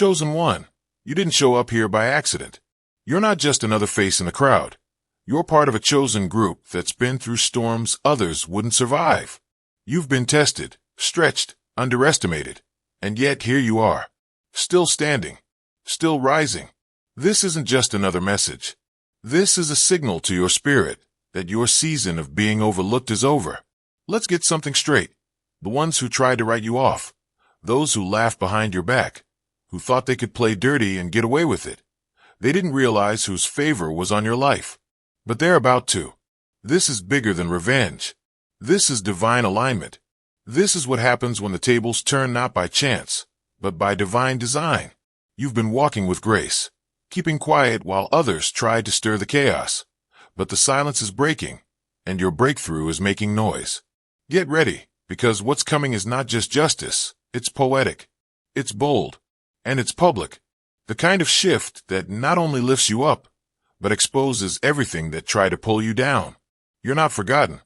Chosen one, you didn't show up here by accident. You're not just another face in the crowd. You're part of a chosen group that's been through storms others wouldn't survive. You've been tested, stretched, underestimated, and yet here you are, still standing, still rising. This isn't just another message. This is a signal to your spirit that your season of being overlooked is over. Let's get something straight. The ones who tried to write you off, those who laughed behind your back, who thought they could play dirty and get away with it, they didn't realize whose favor was on your life. But they're about to. This is bigger than revenge. This is divine alignment. This is what happens when the tables turn not by chance, but by divine design. You've been walking with grace, keeping quiet while others tried to stir the chaos. But the silence is breaking, and your breakthrough is making noise. Get ready, because what's coming is not just justice, it's poetic, it's bold, and it's public. The kind of shift that not only lifts you up, but exposes everything that tried to pull you down. You're not forgotten.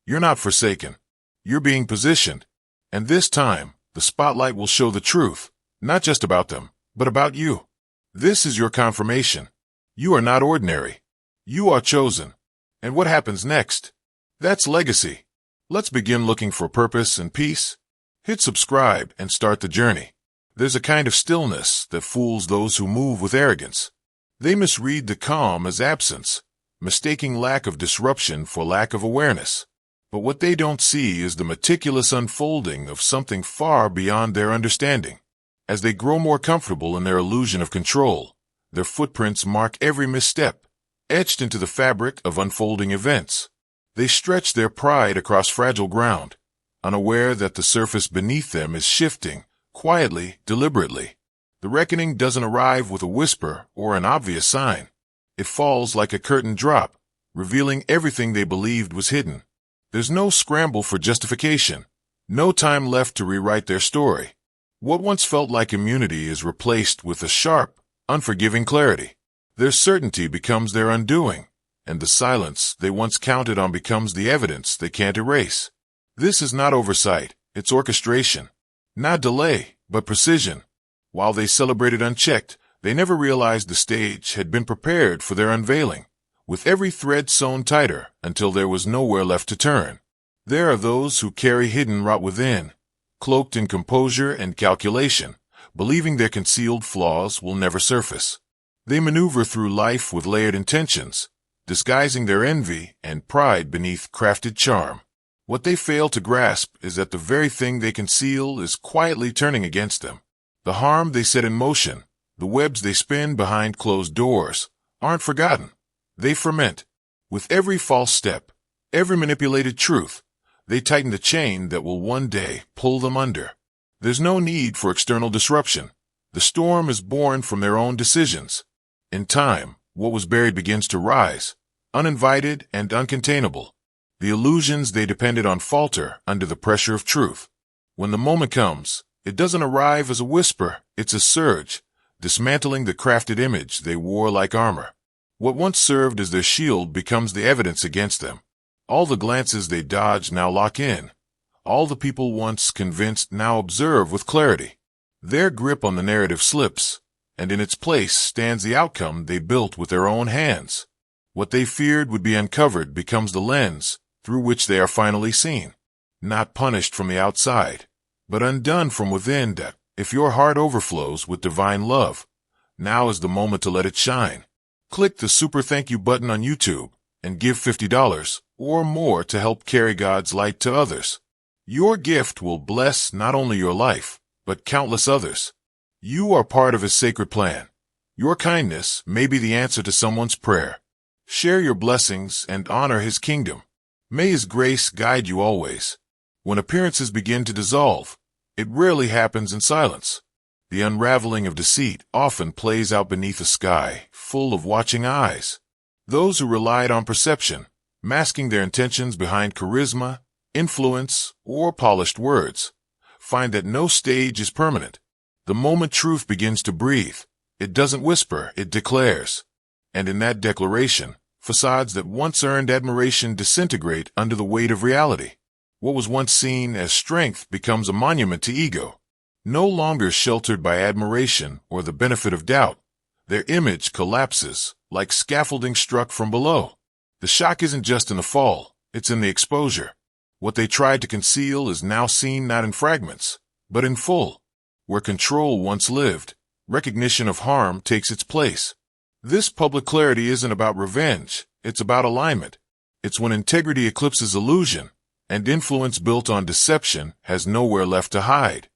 You're not forsaken. You're being positioned. And this time, the spotlight will show the truth, not just about them, but about you. This is your confirmation. You are not ordinary. You are chosen. And what happens next? That's legacy. Let's begin looking for purpose and peace. Hit subscribe and start the journey. There's a kind of stillness that fools those who move with arrogance. They misread the calm as absence, mistaking lack of disruption for lack of awareness. But what they don't see is the meticulous unfolding of something far beyond their understanding. As they grow more comfortable in their illusion of control, their footprints mark every misstep, etched into the fabric of unfolding events. They stretch their pride across fragile ground, unaware that the surface beneath them is shifting, quietly, deliberately. The reckoning doesn't arrive with a whisper or an obvious sign. It falls like a curtain drop, revealing everything they believed was hidden. There's no scramble for justification, no time left to rewrite their story. What once felt like immunity is replaced with a sharp, unforgiving clarity. Their certainty becomes their undoing, and the silence they once counted on becomes the evidence they can't erase. This is not oversight, it's orchestration. Not delay, but precision. While they celebrated unchecked, they never realized the stage had been prepared for their unveiling, with every thread sewn tighter until there was nowhere left to turn. There are those who carry hidden rot within, cloaked in composure and calculation, believing their concealed flaws will never surface. They maneuver through life with layered intentions, disguising their envy and pride beneath crafted charm. What they fail to grasp is that the very thing they conceal is quietly turning against them. The harm they set in motion, the webs they spin behind closed doors, aren't forgotten. They ferment. With every false step, every manipulated truth, they tighten the chain that will one day pull them under. There's no need for external disruption. The storm is born from their own decisions. In time, what was buried begins to rise, uninvited and uncontainable. The illusions they depended on falter under the pressure of truth. When the moment comes, it doesn't arrive as a whisper, it's a surge, dismantling the crafted image they wore like armor. What once served as their shield becomes the evidence against them. All the glances they dodged now lock in. All the people once convinced now observe with clarity. Their grip on the narrative slips, and in its place stands the outcome they built with their own hands. What they feared would be uncovered becomes the lens through which they are finally seen. Not punished from the outside, but undone from within. That if your heart overflows with divine love, now is the moment to let it shine. Click the super thank you button on YouTube and give $50 or more to help carry God's light to others. Your gift will bless not only your life, but countless others. You are part of His sacred plan. Your kindness may be the answer to someone's prayer. Share your blessings and honor His kingdom. May His grace guide you always. When appearances begin to dissolve, it rarely happens in silence. The unraveling of deceit often plays out beneath a sky full of watching eyes. Those who relied on perception, masking their intentions behind charisma, influence, or polished words, find that no stage is permanent. The moment truth begins to breathe, it doesn't whisper, it declares. And in that declaration, facades that once earned admiration disintegrate under the weight of reality. What was once seen as strength becomes a monument to ego. No longer sheltered by admiration or the benefit of doubt, their image collapses, like scaffolding struck from below. The shock isn't just in the fall, it's in the exposure. What they tried to conceal is now seen not in fragments, but in full. Where control once lived, recognition of harm takes its place. This public clarity isn't about revenge, it's about alignment. It's when integrity eclipses illusion, and influence built on deception has nowhere left to hide.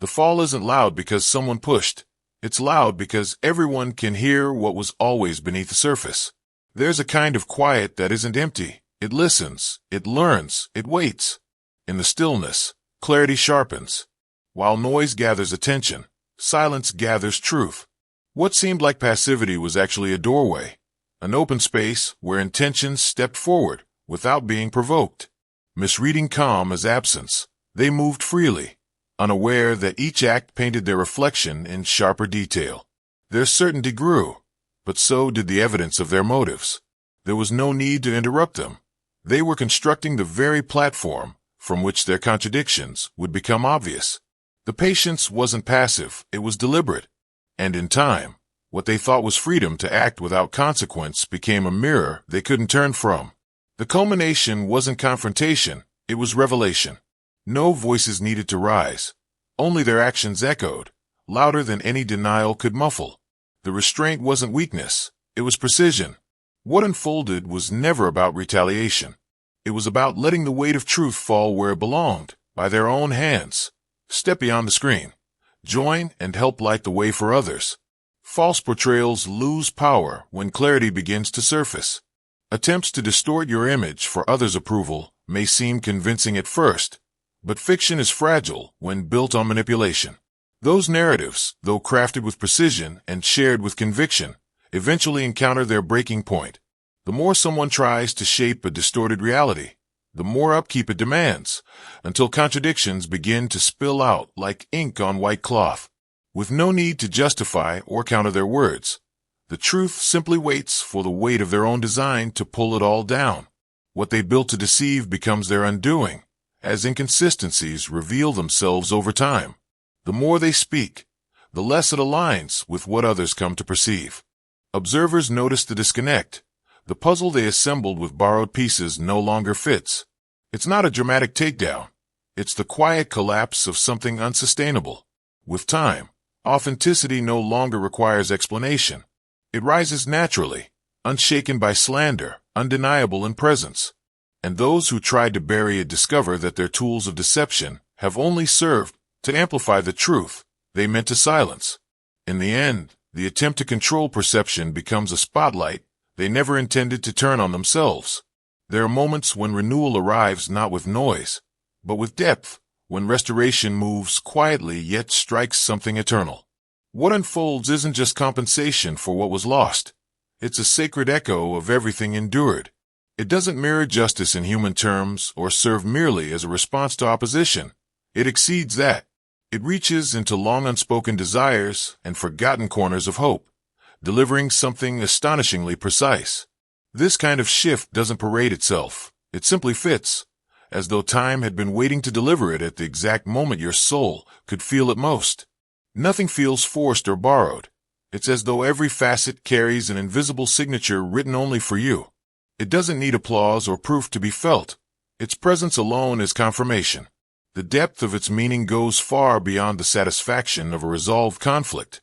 The fall isn't loud because someone pushed. It's loud because everyone can hear what was always beneath the surface. There's a kind of quiet that isn't empty. It listens, it learns, it waits. In the stillness, clarity sharpens. While noise gathers attention, silence gathers truth. What seemed like passivity was actually a doorway, an open space where intentions stepped forward without being provoked. Misreading calm as absence, they moved freely, unaware that each act painted their reflection in sharper detail. Their certainty grew, but so did the evidence of their motives. There was no need to interrupt them. They were constructing the very platform from which their contradictions would become obvious. The patience wasn't passive, it was deliberate. And in time, what they thought was freedom to act without consequence became a mirror they couldn't turn from. The culmination wasn't confrontation, it was revelation. No voices needed to rise. Only their actions echoed, louder than any denial could muffle. The restraint wasn't weakness, it was precision. What unfolded was never about retaliation. It was about letting the weight of truth fall where it belonged, by their own hands. Step beyond the screen. Join and help light the way for others. False portrayals lose power when clarity begins to surface. Attempts to distort your image for others' approval may seem convincing at first, but fiction is fragile when built on manipulation. Those narratives, though crafted with precision and shared with conviction, eventually encounter their breaking point. The more someone tries to shape a distorted reality, the more upkeep it demands, until contradictions begin to spill out like ink on white cloth. With no need to justify or counter their words, the truth simply waits for the weight of their own design to pull it all down. What they built to deceive becomes their undoing, as inconsistencies reveal themselves over time. The more they speak, the less it aligns with what others come to perceive. Observers notice the disconnect. The puzzle they assembled with borrowed pieces no longer fits. It's not a dramatic takedown. It's the quiet collapse of something unsustainable. With time, authenticity no longer requires explanation. It rises naturally, unshaken by slander, undeniable in presence. And those who tried to bury it discover that their tools of deception have only served to amplify the truth they meant to silence. In the end, the attempt to control perception becomes a spotlight they never intended to turn on themselves. There are moments when renewal arrives not with noise, but with depth, when restoration moves quietly yet strikes something eternal. What unfolds isn't just compensation for what was lost. It's a sacred echo of everything endured. It doesn't mirror justice in human terms or serve merely as a response to opposition. It exceeds that. It reaches into long unspoken desires and forgotten corners of hope, delivering something astonishingly precise. This kind of shift doesn't parade itself. It simply fits, as though time had been waiting to deliver it at the exact moment your soul could feel it most. Nothing feels forced or borrowed. It's as though every facet carries an invisible signature written only for you. It doesn't need applause or proof to be felt. Its presence alone is confirmation. The depth of its meaning goes far beyond the satisfaction of a resolved conflict.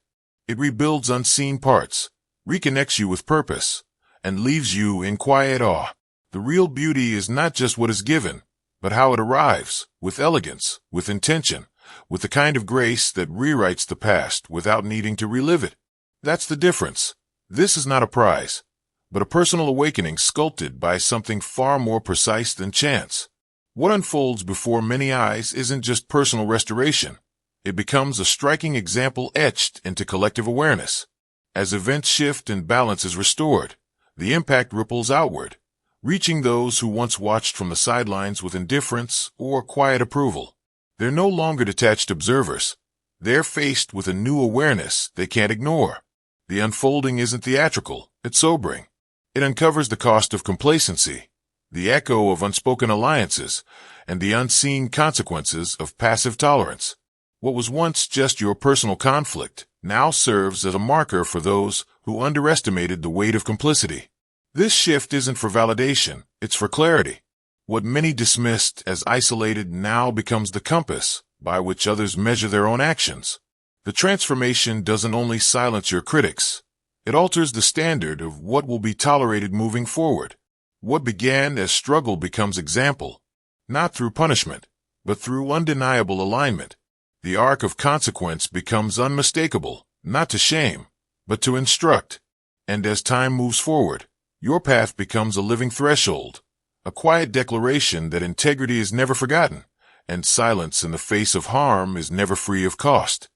It rebuilds unseen parts, reconnects you with purpose, and leaves you in quiet awe. The real beauty is not just what is given, but how it arrives, with elegance, with intention, with the kind of grace that rewrites the past without needing to relive it. That's the difference. This is not a prize, but a personal awakening sculpted by something far more precise than chance. What unfolds before many eyes isn't just personal restoration. It becomes a striking example etched into collective awareness. As events shift and balance is restored, the impact ripples outward, reaching those who once watched from the sidelines with indifference or quiet approval. They're no longer detached observers. They're faced with a new awareness they can't ignore. The unfolding isn't theatrical, it's sobering. It uncovers the cost of complacency, the echo of unspoken alliances, and the unseen consequences of passive tolerance. What was once just your personal conflict now serves as a marker for those who underestimated the weight of complicity. This shift isn't for validation, it's for clarity. What many dismissed as isolated now becomes the compass by which others measure their own actions. The transformation doesn't only silence your critics, it alters the standard of what will be tolerated moving forward. What began as struggle becomes example, not through punishment, but through undeniable alignment. The arc of consequence becomes unmistakable, not to shame, but to instruct. And as time moves forward, your path becomes a living threshold, a quiet declaration that integrity is never forgotten, and silence in the face of harm is never free of cost.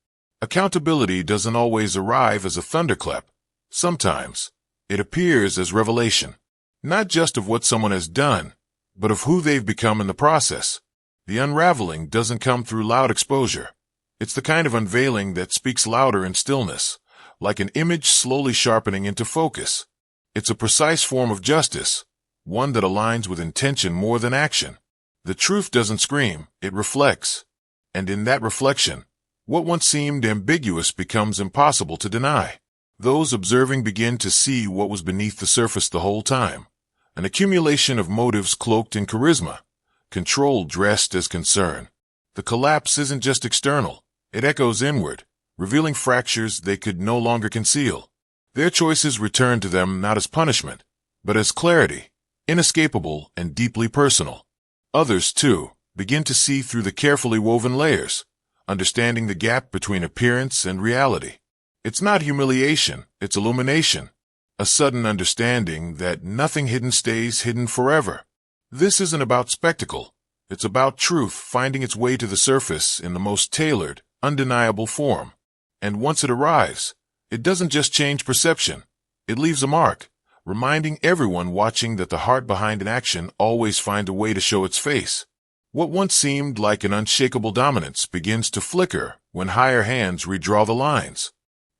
Accountability doesn't always arrive as a thunderclap. Sometimes, it appears as revelation, not just of what someone has done, but of who they've become in the process. The unraveling doesn't come through loud exposure. It's the kind of unveiling that speaks louder in stillness, like an image slowly sharpening into focus. It's a precise form of justice, one that aligns with intention more than action. The truth doesn't scream, it reflects. And in that reflection, what once seemed ambiguous becomes impossible to deny. Those observing begin to see what was beneath the surface the whole time. An accumulation of motives cloaked in charisma, control dressed as concern. The collapse isn't just external, it echoes inward, revealing fractures they could no longer conceal. Their choices return to them not as punishment, but as clarity, inescapable and deeply personal. Others, too, begin to see through the carefully woven layers, understanding the gap between appearance and reality. It's not humiliation, it's illumination, a sudden understanding that nothing hidden stays hidden forever. This isn't about spectacle, it's about truth finding its way to the surface in the most tailored, undeniable form. And once it arrives, it doesn't just change perception, it leaves a mark, reminding everyone watching that the heart behind an action always finds a way to show its face. What once seemed like an unshakable dominance begins to flicker when higher hands redraw the lines.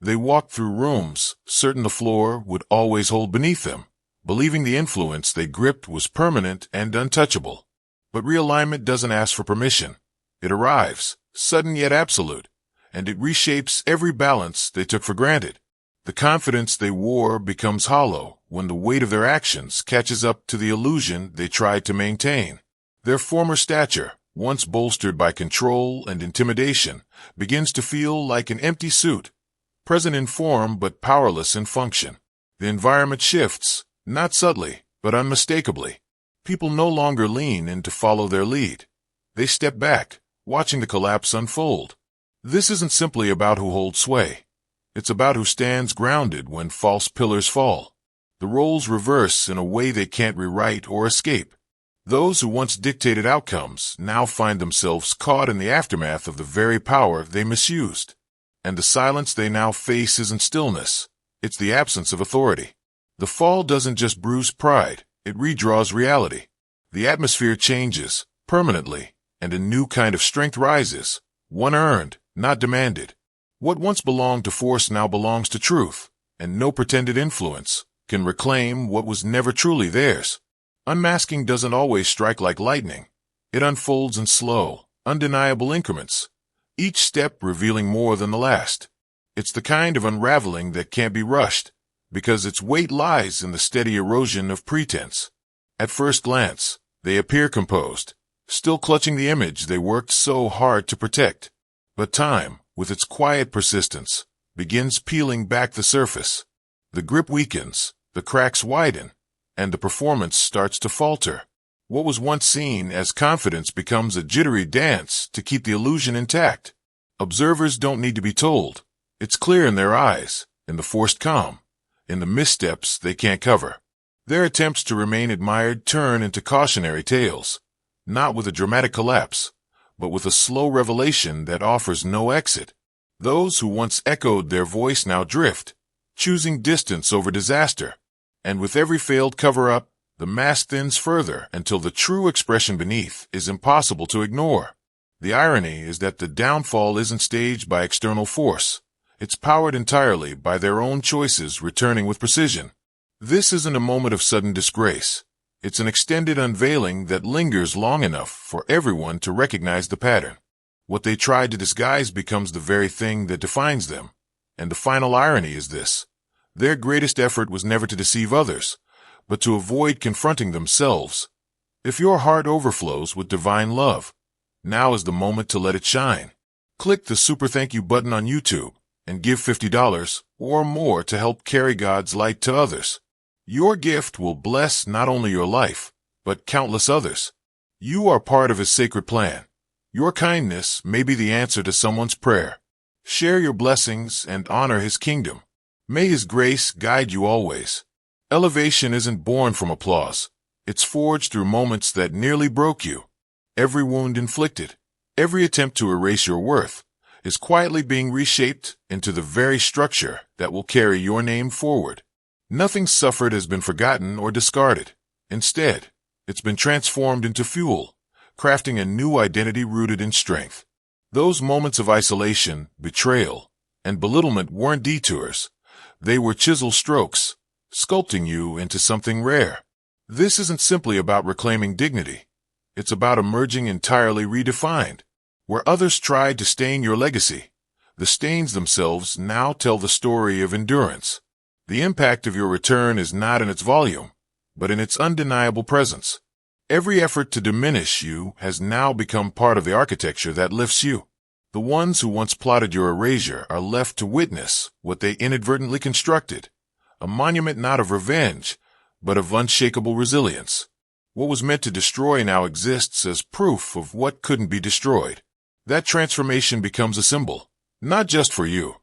They walked through rooms, certain the floor would always hold beneath them, believing the influence they gripped was permanent and untouchable. But realignment doesn't ask for permission. It arrives, sudden yet absolute, and it reshapes every balance they took for granted. The confidence they wore becomes hollow when the weight of their actions catches up to the illusion they tried to maintain. Their former stature, once bolstered by control and intimidation, begins to feel like an empty suit, present in form but powerless in function. The environment shifts, not subtly, but unmistakably. People no longer lean in to follow their lead. They step back, watching the collapse unfold. This isn't simply about who holds sway. It's about who stands grounded when false pillars fall. The roles reverse in a way they can't rewrite or escape. Those who once dictated outcomes now find themselves caught in the aftermath of the very power they misused. And the silence they now face isn't stillness, it's the absence of authority. The fall doesn't just bruise pride, it redraws reality. The atmosphere changes, permanently, and a new kind of strength rises, one earned, not demanded. What once belonged to force now belongs to truth, and no pretended influence can reclaim what was never truly theirs. Unmasking doesn't always strike like lightning. It unfolds in slow, undeniable increments, each step revealing more than the last. It's the kind of unraveling that can't be rushed, because its weight lies in the steady erosion of pretense. At first glance, they appear composed, still clutching the image they worked so hard to protect. But time, with its quiet persistence, begins peeling back the surface. The grip weakens, the cracks widen, and the performance starts to falter. What was once seen as confidence becomes a jittery dance to keep the illusion intact. Observers don't need to be told. It's clear in their eyes, in the forced calm, in the missteps they can't cover. Their attempts to remain admired turn into cautionary tales, not with a dramatic collapse, but with a slow revelation that offers no exit. Those who once echoed their voice now drift, choosing distance over disaster. And with every failed cover-up, the mask thins further until the true expression beneath is impossible to ignore. The irony is that the downfall isn't staged by external force. It's powered entirely by their own choices returning with precision. This isn't a moment of sudden disgrace. It's an extended unveiling that lingers long enough for everyone to recognize the pattern. What they tried to disguise becomes the very thing that defines them. And the final irony is this: their greatest effort was never to deceive others, but to avoid confronting themselves. If your heart overflows with divine love, now is the moment to let it shine. Click the super thank you button on YouTube and give $50 or more to help carry God's light to others. Your gift will bless not only your life, but countless others. You are part of His sacred plan. Your kindness may be the answer to someone's prayer. Share your blessings and honor His kingdom. May His grace guide you always. Elevation isn't born from applause. It's forged through moments that nearly broke you. Every wound inflicted, every attempt to erase your worth, is quietly being reshaped into the very structure that will carry your name forward. Nothing suffered has been forgotten or discarded. Instead, it's been transformed into fuel, crafting a new identity rooted in strength. Those moments of isolation, betrayal, and belittlement weren't detours. They were chisel strokes, sculpting you into something rare. This isn't simply about reclaiming dignity. It's about emerging entirely redefined. Where others tried to stain your legacy, the stains themselves now tell the story of endurance. The impact of your return is not in its volume, but in its undeniable presence. Every effort to diminish you has now become part of the architecture that lifts you. The ones who once plotted your erasure are left to witness what they inadvertently constructed, a monument not of revenge, but of unshakable resilience. What was meant to destroy now exists as proof of what couldn't be destroyed. That transformation becomes a symbol, not just for you,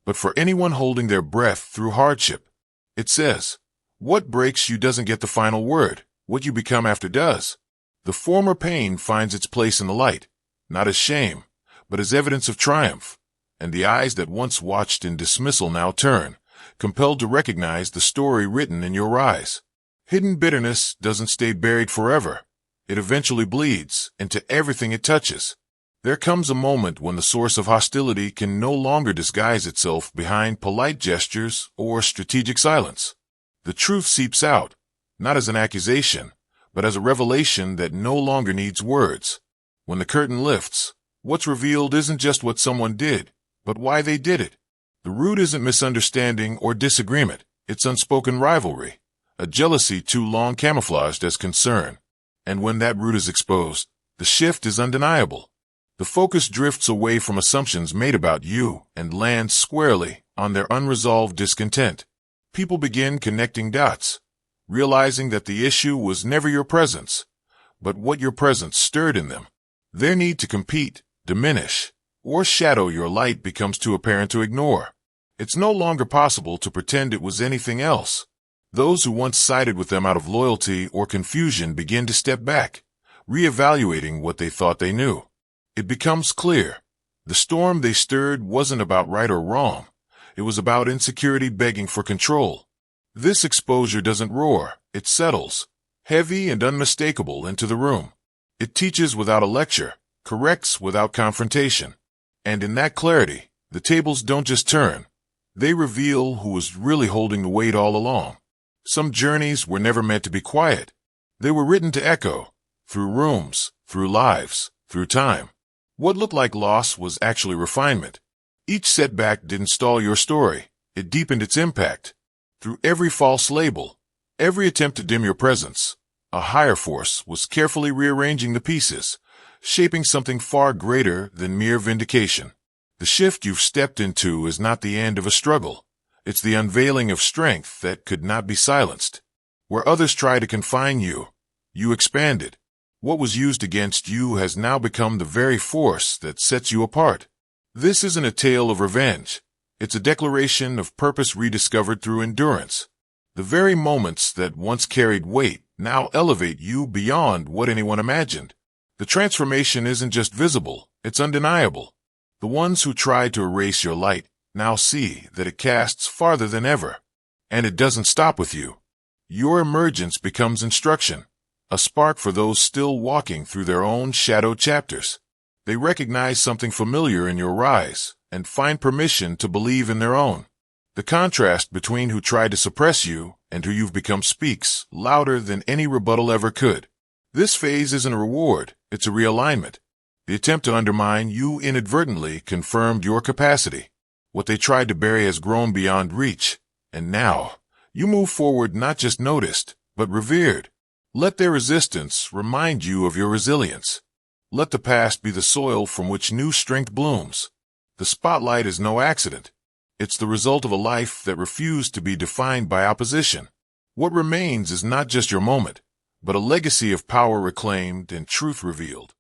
but for anyone holding their breath through hardship. It says, what breaks you doesn't get the final word, what you become after does. The former pain finds its place in the light, not as shame, but as evidence of triumph, and the eyes that once watched in dismissal now turn, compelled to recognize the story written in your eyes. Hidden bitterness doesn't stay buried forever. It eventually bleeds into everything it touches. There comes a moment when the source of hostility can no longer disguise itself behind polite gestures or strategic silence. The truth seeps out, not as an accusation, but as a revelation that no longer needs words. When the curtain lifts, what's revealed isn't just what someone did, but why they did it. The root isn't misunderstanding or disagreement, it's unspoken rivalry, a jealousy too long camouflaged as concern. And when that root is exposed, the shift is undeniable. The focus drifts away from assumptions made about you and lands squarely on their unresolved discontent. People begin connecting dots, realizing that the issue was never your presence, but what your presence stirred in them. Their need to compete, diminish, or shadow your light becomes too apparent to ignore. It's no longer possible to pretend it was anything else. Those who once sided with them out of loyalty or confusion begin to step back, reevaluating what they thought they knew. It becomes clear. The storm they stirred wasn't about right or wrong. It was about insecurity begging for control. This exposure doesn't roar. It settles, heavy and unmistakable, into the room. It teaches without a lecture, corrects without confrontation. And in that clarity, the tables don't just turn. They reveal who was really holding the weight all along. Some journeys were never meant to be quiet. They were written to echo, through rooms, through lives, through time. What looked like loss was actually refinement. Each setback didn't stall your story. It deepened its impact. Through every false label, every attempt to dim your presence, a higher force was carefully rearranging the pieces, shaping something far greater than mere vindication. The shift you've stepped into is not the end of a struggle. It's the unveiling of strength that could not be silenced. Where others try to confine you, you expanded. What was used against you has now become the very force that sets you apart. This isn't a tale of revenge. It's a declaration of purpose rediscovered through endurance. The very moments that once carried weight now elevate you beyond what anyone imagined. The transformation isn't just visible, it's undeniable. The ones who tried to erase your light now see that it casts farther than ever. And it doesn't stop with you. Your emergence becomes instruction, a spark for those still walking through their own shadow chapters. They recognize something familiar in your rise and find permission to believe in their own. The contrast between who tried to suppress you and who you've become speaks louder than any rebuttal ever could. This phase isn't a reward, it's a realignment. The attempt to undermine you inadvertently confirmed your capacity. What they tried to bury has grown beyond reach, and now you move forward not just noticed, but revered. Let their resistance remind you of your resilience. Let the past be the soil from which new strength blooms. The spotlight is no accident. It's the result of a life that refused to be defined by opposition. What remains is not just your moment, but a legacy of power reclaimed and truth revealed.